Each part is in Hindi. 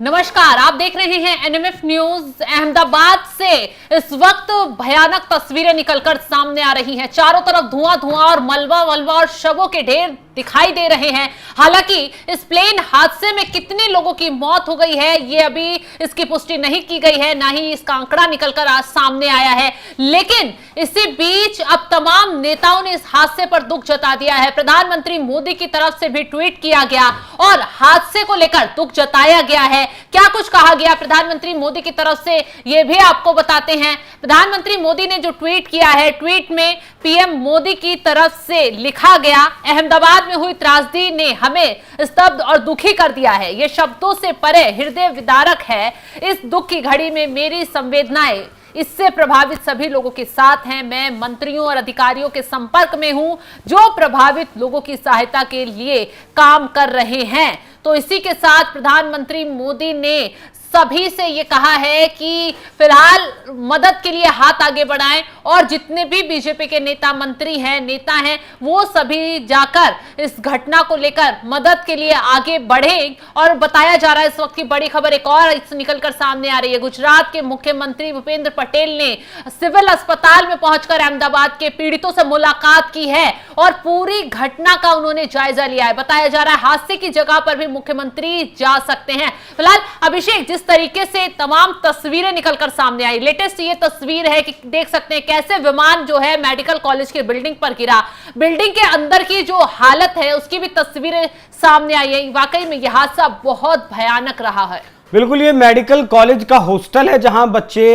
नमस्कार, आप देख रहे हैं एनएमएफ न्यूज। अहमदाबाद से इस वक्त भयानक तस्वीरें निकलकर सामने आ रही हैं। चारों तरफ धुआं धुआं और मलबा और शवों के ढेर दिखाई दे रहे हैं। हालांकि इस प्लेन हादसे में कितने लोगों की मौत हो गई है ये अभी इसकी पुष्टि नहीं की गई है, ना ही इसका आंकड़ा निकलकर आज सामने आया है। लेकिन इसी बीच अब तमाम नेताओं ने इस हादसे पर दुख जता दिया है। प्रधानमंत्री मोदी की तरफ से भी ट्वीट किया गया और हादसे को लेकर दुख जताया गया है। क्या कुछ कहा गया प्रधानमंत्री मोदी की तरफ से ये भी आपको बताते हैं। प्रधानमंत्री मोदी ने जो ट्वीट किया है, ट्वीट में पीएम मोदी की तरफ से लिखा गया, अहमदाबाद में हुई त्रासदी ने हमें स्तब्ध और दुखी कर दिया है। ये शब्दों से परे हृदय विदारक है। इस दुख की घड़ी में मेरी संवेदनाएं इससे प्रभावित सभी लोगों के साथ हैं। मैं मंत्रियों और अधिकारियों के संपर्क में हूं जो प्रभावित लोगों की सहायता के लिए काम कर रहे हैं। तो इसी के साथ प्रधानमंत्री मोदी ने सभी से ये कहा है कि फिलहाल मदद के लिए हाथ आगे बढ़ाएं और जितने भी बीजेपी के नेता मंत्री हैं, नेता हैं, वो सभी जाकर इस घटना को लेकर मदद के लिए आगे बढ़ें। और बताया जा रहा है इस वक्त की बड़ी खबर एक और निकलकर सामने आ रही है। गुजरात के मुख्यमंत्री भूपेंद्र पटेल ने सिविल अस्पताल में पहुंचकर अहमदाबाद के पीड़ितों से मुलाकात की है और पूरी घटना का उन्होंने जायजा लिया है। बताया जा रहा है हादसे की जगह पर भी मुख्यमंत्री जा सकते हैं। फिलहाल अभिषेक, जिस तरीके से तमाम तस्वीरें निकलकर सामने आई, लेटेस्ट ये तस्वीर है कि देख सकते हैं कैसे विमान जो है मेडिकल कॉलेज के बिल्डिंग पर गिरा। बिल्डिंग के अंदर की जो हालत है उसकी भी तस्वीरें सामने आई है। वाकई में यह हादसा बहुत भयानक रहा है। बिल्कुल, ये मेडिकल कॉलेज का हॉस्टल है जहां बच्चे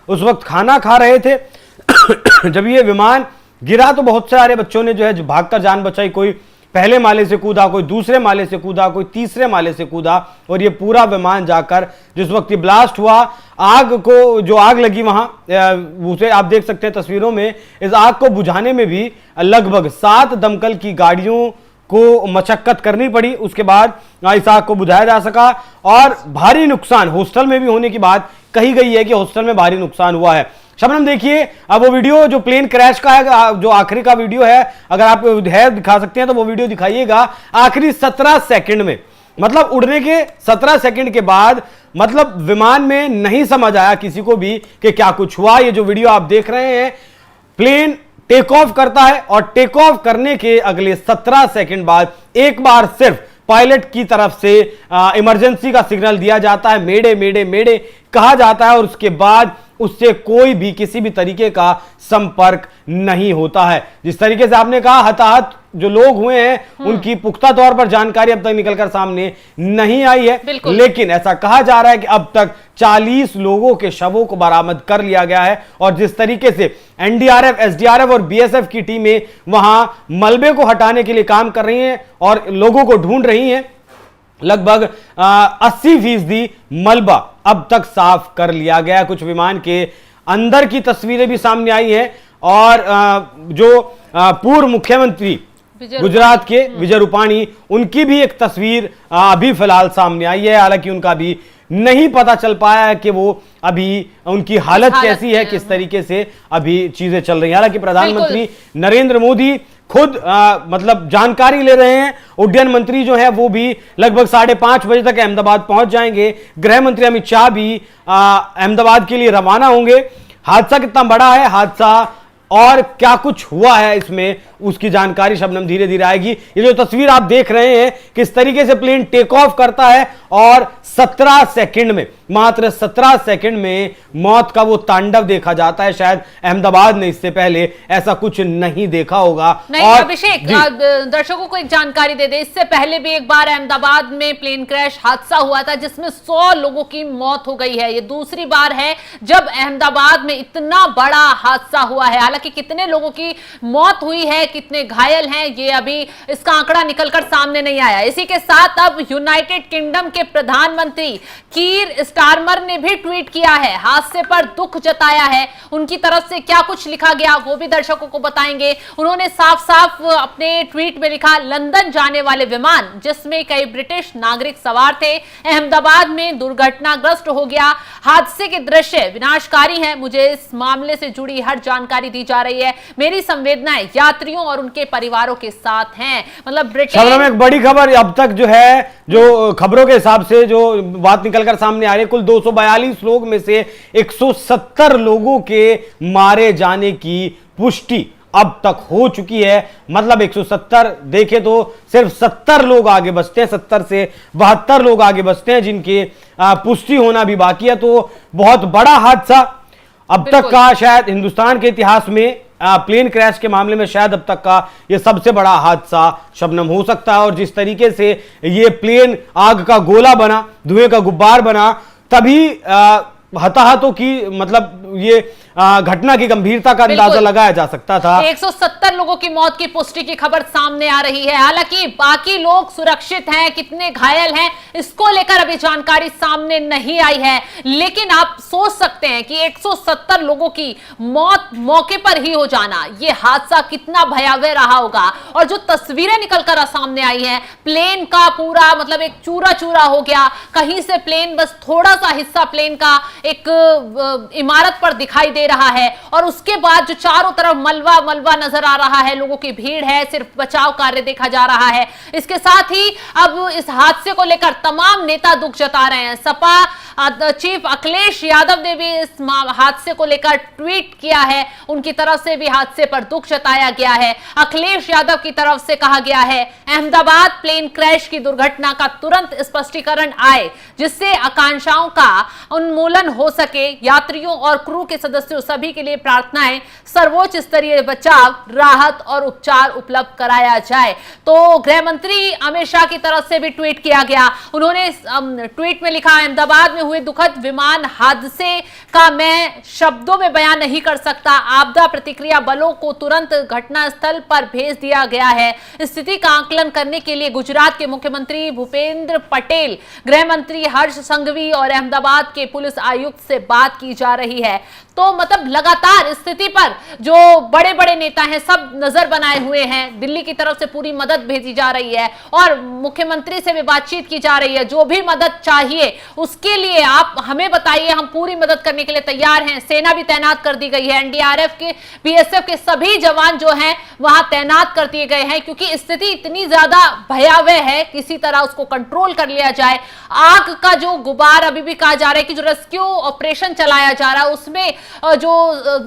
उस वक्त खाना खा रहे थे। जब ये विमान गिरा तो बहुत सारे बच्चों ने जो है भागकर जान बचाई। कोई पहले माले से कूदा, कोई दूसरे माले से कूदा, कोई तीसरे माले से कूदा और ये पूरा विमान जाकर जिस वक्त ये ब्लास्ट हुआ, आग को जो आग लगी वहां उसे आप देख सकते हैं तस्वीरों में। इस आग को बुझाने में भी लगभग 7 दमकल की गाड़ियों को मशक्कत करनी पड़ी। उसके बाद इस आग को बुझाया जा सका और भारी नुकसान हॉस्टल में भी होने की बात कही गई है कि हॉस्टल में भारी नुकसान हुआ है। शबनम, देखिए अब वो वीडियो जो प्लेन क्रैश का है, जो आखिरी का वीडियो है, अगर आप है दिखा सकते हैं तो वो वीडियो दिखाइएगा। आखिरी 17 सेकंड में, मतलब उड़ने के 17 सेकंड के बाद, मतलब विमान में नहीं समझ आया किसी को भी कि क्या कुछ हुआ। ये जो वीडियो आप देख रहे हैं, प्लेन टेक ऑफ करता है और टेक ऑफ करने के अगले 17 सेकंड बाद एक बार सिर्फ पायलट की तरफ से इमरजेंसी का सिग्नल दिया जाता है, मेडे मेडे मेडे कहा जाता है और उसके बाद उससे कोई भी किसी भी तरीके का संपर्क नहीं होता है। जिस तरीके से आपने कहा हताहत जो लोग हुए हैं उनकी पुख्ता तौर पर जानकारी अब तक निकलकर सामने नहीं आई है, लेकिन ऐसा कहा जा रहा है कि अब तक 40 लोगों के शवों को बरामद कर लिया गया है। और जिस तरीके से एनडीआरएफ, एसडीआरएफ और बीएसएफ की टीमें वहां मलबे को हटाने के लिए काम कर रही हैं और लोगों को ढूंढ रही हैं, लगभग 80% मलबा अब तक साफ कर लिया गया। कुछ विमान के अंदर की तस्वीरें भी सामने आई हैं और जो पूर्व मुख्यमंत्री गुजरात के विजय रूपाणी, उनकी भी एक तस्वीर अभी फिलहाल सामने आई है। हालांकि उनका भी नहीं पता चल पाया है कि वो अभी उनकी हालत कैसी है, किस तरीके से अभी चीजें चल रही हैं। हालांकि प्रधानमंत्री नरेंद्र मोदी खुद मतलब जानकारी ले रहे हैं। उड्डयन मंत्री जो है वो भी लगभग 5:30 बजे तक अहमदाबाद पहुंच जाएंगे। गृह मंत्री अमित शाह भी अहमदाबाद के लिए रवाना होंगे। हादसा कितना बड़ा है, हादसा और क्या कुछ हुआ है इसमें, उसकी जानकारी शबनम धीरे धीरे आएगी। ये जो तस्वीर आप देख रहे हैं किस तरीके से प्लेन टेक ऑफ करता है और 17 सेकंड में, मात्र 17 सेकंड में मौत का वो तांडव देखा जाता है। शायद अहमदाबाद ने इससे पहले ऐसा कुछ नहीं देखा होगा। नहीं, और अभिषेक, दर्शकों को एक जानकारी दे दे, इससे पहले भी एक बार अहमदाबाद में प्लेन क्रैश हादसा हुआ था जिसमें 100 लोगों की मौत हो गई है। ये दूसरी बार है जब अहमदाबाद में इतना बड़ा हादसा हुआ है। हालांकि कितने लोगों की मौत हुई है, कितने घायल हैं, ये अभी इसका आंकड़ा निकलकर सामने नहीं आया। इसी के साथ अब यूनाइटेड किंगडम के प्रधानमंत्री कीर स्टारमर ने भी ट्वीट किया है, हादसे पर दुख जताया है। उनकी तरफ से क्या कुछ लिखा गया वो भी दर्शकों को बताएंगे। उन्होंने साफ साफ अपने ट्वीट में लिखा, लंदन जाने वाले विमान जिसमें कई ब्रिटिश नागरिक सवार थे अहमदाबाद में दुर्घटनाग्रस्त हो गया। हादसे के दृश्य विनाशकारी हैं। मुझे इस मामले से जुड़ी हर जानकारी दी जा रही है। मेरी संवेदनाएं यात्रियों और उनके परिवारों के साथ हैं। मतलब शबनम, ब्रिटेन एक बड़ी खबर अब तक जो है, जो खबरों के हिसाब से जो बात निकलकर सामने आ रही है, कुल 242 लोग में से 170 लोगों के मारे जाने की पुष्टि अब तक हो चुकी है। मतलब 170 देखे तो सिर्फ 70 लोग आगे बचते हैं, 70 से 72 लोग आगे बचते हैं जिनकी पुष्टि होना भी बाकी है। तो बहुत बड़ा हादसा अब तक का, शायद हिंदुस्तान के इतिहास में प्लेन क्रैश के मामले में शायद अब तक का यह सबसे बड़ा हादसा शबनम हो सकता है। और जिस तरीके से ये प्लेन आग का गोला बना, धुएं का गुब्बार बना, तभी हताहतों की, मतलब ये घटना की गंभीरता का अंदाजा लगाया जा सकता था। 170 लोगों की मौत की पुष्टि की खबर सामने आ रही है। हालांकि बाकी लोग सुरक्षित हैं, कितने घायल हैं इसको लेकर अभी जानकारी सामने नहीं आई है। लेकिन आप सोच सकते हैं कि 170 लोगों की मौत मौके पर ही हो जाना, यह हादसा कितना भयावह रहा होगा। और जो तस्वीरें निकलकर सामने आई हैं, प्लेन का पूरा मतलब एक चूरा चूरा हो गया। कहीं से प्लेन, बस थोड़ा सा हिस्सा प्लेन का एक इमारत पर दिखाई दे रहा है, और उसके बाद जो चारों तरफ मलबा मलबा नजर आ रहा है, लोगों की भीड़ है, सिर्फ बचाव कार्य देखा जा रहा है। इसके साथ ही अब इस हादसे को लेकर तमाम नेता दुख जता रहे हैं। सपा चीफ अखिलेश यादव ने भी इस हादसे को लेकर ट्वीट किया है। उनकी तरफ से भी हादसे पर दुख जताया गया है। अखिलेश यादव की तरफ से कहा गया है, अहमदाबाद प्लेन क्रैश की दुर्घटना का तुरंत स्पष्टीकरण आए जिससे आकांक्षाओं का उन्मूलन हो सके। यात्रियों और क्रू के सदस्यों सभी के लिए प्रार्थनाएं, सर्वोच्च स्तरीय बचाव, राहत और उपचार उपलब्ध कराया जाए। तो गृह मंत्री अमित शाह की तरफ से भी ट्वीट किया गया। उन्होंने ट्वीट में लिखा, अहमदाबाद में हुए दुखद विमान हादसे का मैं शब्दों में बयान नहीं कर सकता। आपदा प्रतिक्रिया बलों को तुरंत घटनास्थल पर भेज दिया गया है। स्थिति का आकलन करने के लिए गुजरात के मुख्यमंत्री भूपेंद्र पटेल, गृह मंत्री हर्ष संघवी और अहमदाबाद के पुलिस आयुक्त से बात की जा रही है। तो मतलब लगातार स्थिति पर जो बड़े बड़े नेता हैं सब नजर बनाए हुए हैं। दिल्ली की तरफ से पूरी मदद भेजी जा रही है और मुख्यमंत्री से भी बातचीत की जा रही है। जो भी मदद चाहिए उसके लिए आप हमें बताइए, हम पूरी मदद करने के लिए तैयार हैं। सेना भी तैनात कर दी गई है। एनडीआरएफ के, बीएसएफ के सभी जवान जो हैं वहां तैनात कर दिए गए हैं, क्योंकि स्थिति इतनी ज्यादा भयावह है, किसी तरह उसको कंट्रोल कर लिया जाए। आग का जो गुबार, अभी भी कहा जा रहा है कि जो रेस्क्यू ऑपरेशन चलाया जा रहा है उसमें जो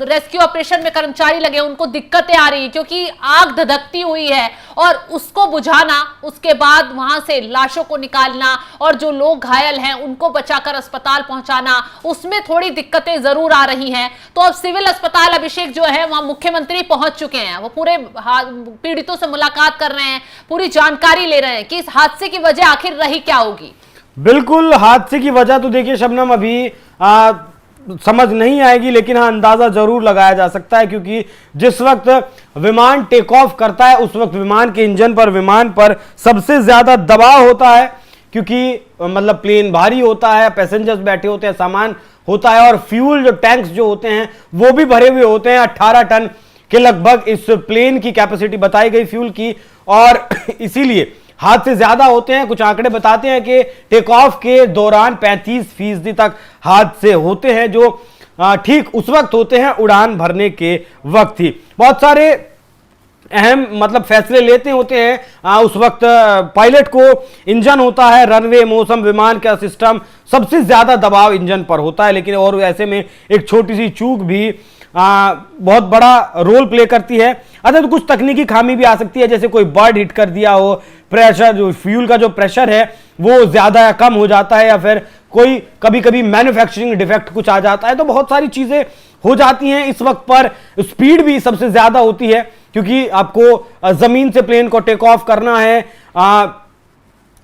रेस्क्यू ऑपरेशन में कर्मचारी लगे उनको दिक्कतें आ रही है, क्योंकि आग धधकती हुई है और उसको बुझाना, उसके बाद वहां से लाशों को निकालना और जो लोग घायल हैं उनको बचाकर अस्पताल पहुंचाना, उसमें थोड़ी दिक्कतें जरूर आ रही हैं। तो अब सिविल अस्पताल अभिषेक जो है वहां मुख्यमंत्री पहुंच चुके हैं। वो पूरे पीड़ितों से मुलाकात कर रहे हैं, पूरी जानकारी ले रहे हैं कि इस हादसे की वजह आखिर रही क्या होगी। बिल्कुल, हादसे की वजह तो देखिए शबनम अभी समझ नहीं आएगी, लेकिन हाँ अंदाजा जरूर लगाया जा सकता है, क्योंकि जिस वक्त विमान टेक ऑफ करता है उस वक्त विमान के इंजन पर, विमान पर सबसे ज्यादा दबाव होता है, क्योंकि मतलब प्लेन भारी होता है, पैसेंजर्स बैठे होते हैं, सामान होता है, और फ्यूल जो टैंक्स जो होते हैं वो भी भरे हुए होते हैं। 18 टन के लगभग इस प्लेन की कैपेसिटी बताई गई फ्यूल की, और इसीलिए हादसे ज्यादा होते हैं। कुछ आंकड़े बताते हैं कि टेक ऑफ के दौरान 35% तक हादसे होते हैं, जो ठीक उस वक्त होते हैं उड़ान भरने के वक्त ही। बहुत सारे अहम मतलब फैसले लेते होते हैं उस वक्त पायलट को। इंजन होता है, रनवे, मौसम, विमान का सिस्टम, सबसे ज्यादा दबाव इंजन पर होता है। लेकिन और ऐसे में एक छोटी सी चूक भी बहुत बड़ा रोल प्ले करती है। अच्छा, तो कुछ तकनीकी खामी भी आ सकती है, जैसे कोई बर्ड हिट कर दिया हो, प्रेशर, जो फ्यूल का जो प्रेशर है वो ज्यादा या कम हो जाता है, या फिर कोई कभी कभी मैन्युफैक्चरिंग डिफेक्ट कुछ आ जाता है। तो बहुत सारी चीजें हो जाती हैं इस वक्त पर। स्पीड भी सबसे ज्यादा होती है, क्योंकि आपको जमीन से प्लेन को टेक ऑफ करना है।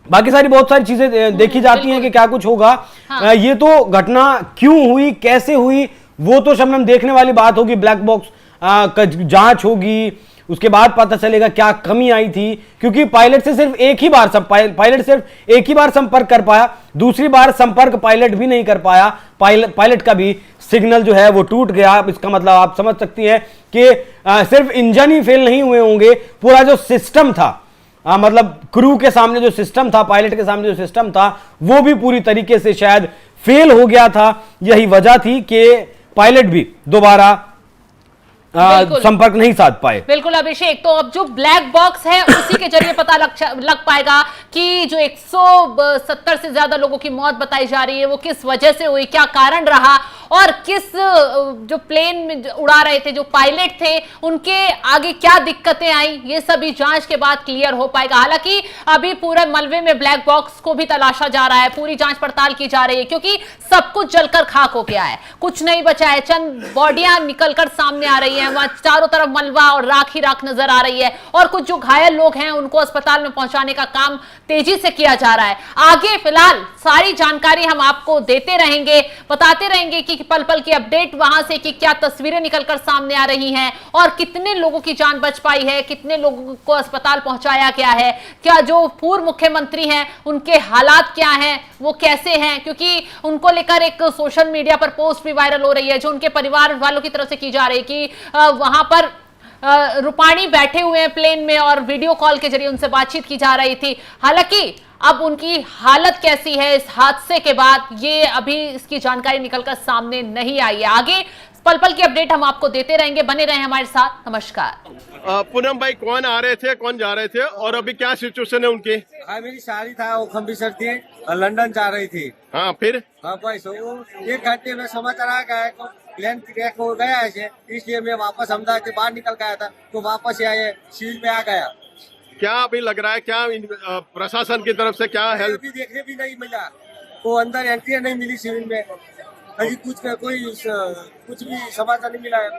बाकी सारी बहुत सारी चीजें देखी जाती हैं कि क्या कुछ होगा। हाँ। ये तो घटना क्यों हुई, कैसे हुई, वो तो शबनम देखने वाली बात होगी। ब्लैक बॉक्स जांच होगी, उसके बाद पता चलेगा क्या कमी आई थी, क्योंकि पायलट से सिर्फ एक ही बार पायलट सिर्फ एक ही बार संपर्क कर पाया, दूसरी बार संपर्क पायलट भी नहीं कर पाया। पायलट का भी सिग्नल जो है वो टूट गया। इसका मतलब आप समझ सकती हैं कि सिर्फ इंजन ही फेल नहीं हुए होंगे, पूरा जो सिस्टम था, मतलब क्रू के सामने जो सिस्टम था, पायलट के सामने जो सिस्टम था, वो भी पूरी तरीके से शायद फेल हो गया था। यही वजह थी कि पायलट भी दोबारा बिल्कुल। संपर्क नहीं साध पाए। बिल्कुल अभिषेक, तो अब जो ब्लैक बॉक्स है उसी के जरिए पता लग पाएगा कि जो 170 से ज्यादा लोगों की मौत बताई जा रही है वो किस वजह से हुई, क्या कारण रहा, और किस जो प्लेन में उड़ा रहे थे जो पायलट थे उनके आगे क्या दिक्कतें आई, ये सभी जांच के बाद क्लियर हो पाएगा। हालांकि अभी पूरे मलबे में ब्लैक बॉक्स को भी तलाशा जा रहा है, पूरी जांच पड़ताल की जा रही है, क्योंकि सब कुछ जलकर खाक हो गया है, कुछ नहीं बचा है। चंद बॉडियां निकलकर सामने आ रही हैं, वहां चारों तरफ मलबा और राख ही राख नजर आ रही है, और कुछ जो घायल लोग हैं उनको अस्पताल में पहुंचाने का काम तेजी से किया जा रहा है। आगे फिलहाल सारी जानकारी हम आपको देते रहेंगे, बताते रहेंगे कि पल पल की अपडेट वहां से कि क्या तस्वीरें निकलकर सामने आ रही हैं और कितने लोगों की जान बच पाई है, कितने लोगों को अस्पताल पहुंचाया गया है, क्या जो पूर्व मुख्यमंत्री हैं उनके हालात क्या हैं, वो कैसे हैं, क्योंकि उनको लेकर एक सोशल मीडिया पर पोस्ट भी वायरल हो रही है जो उनके परिवार वालों की तरफ से की जा रही है कि वहां पर रूपाणी बैठे हुए हैं प्लेन में और वीडियो कॉल के जरिए उनसे बातचीत की जा रही थी। हालांकि अब उनकी हालत कैसी है इस हादसे के बाद, ये अभी इसकी जानकारी निकलकर सामने नहीं आई है। आगे पल पल की अपडेट हम आपको देते रहेंगे, बने रहें हमारे साथ। नमस्कार। पूनम भाई, कौन आ रहे थे, कौन जा रहे थे, और अभी क्या सिचुएशन है उनकी? हाँ, मेरी शादी था, वो खम्बीसर थी, लंदन जा रही थी। हाँ, फिर? हाँ बस वो 1 घंटे में समाचार आ गया है, प्लेन क्रैक हो गया है, इसलिए मैं वापस अहमदाबाद से बाहर निकल गया था, तो वापस आए सिविल में आ गया। क्या अभी लग रहा है, क्या प्रशासन की तरफ से क्या हेल्प? अभी देखने भी नहीं मिला, वो अंदर एंट्री नहीं मिली सिविल में, अभी कुछ भी समाचार नहीं मिला है।